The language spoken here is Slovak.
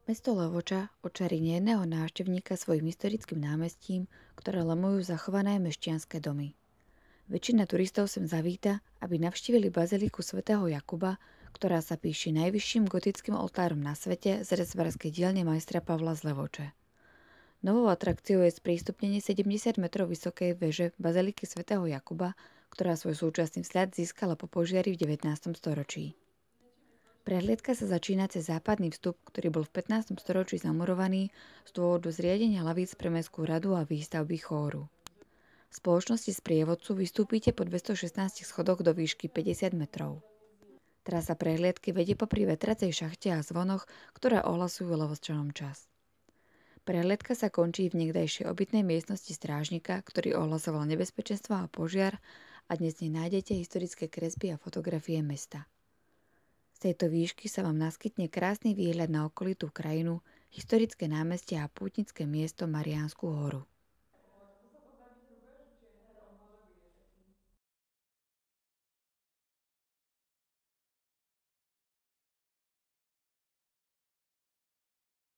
Mesto Levoča očarí nejedného návštevníka svojim historickým námestím, ktoré lemujú zachované mešťanské domy. Väčšina turistov sem zavíta, aby navštívili baziliku svätého Jakuba, ktorá sa píši najvyšším gotickým oltárom na svete z rezbárskej dielne majstra Pavla z Levoče. Novou atrakciou je sprístupnenie 70 metrov vysokej veže baziliky svätého Jakuba, ktorá svoj súčasný vzhľad získala po požiari v 19. storočí. Prehliadka sa začína cez západný vstup, ktorý bol v 15. storočí zamurovaný z dôvodu zriadenia lavíc pre mestskú radu a výstavby chóru. V spoločnosti s prievodcu vystúpite po 216 schodoch do výšky 50 metrov. Trasa prehliadky vedie popri vetracej šachte a zvonoch, ktoré ohlasujú Levočanom čas. Prehliadka sa končí v niekdajšej obytnej miestnosti strážnika, ktorý ohlasoval nebezpečenstvo a požiar, a dnes v nej nájdete historické kresby a fotografie mesta. Z tejto výšky sa vám naskytne krásny výhľad na okolitú krajinu, historické námestie a pútnické miesto Mariánsku horu.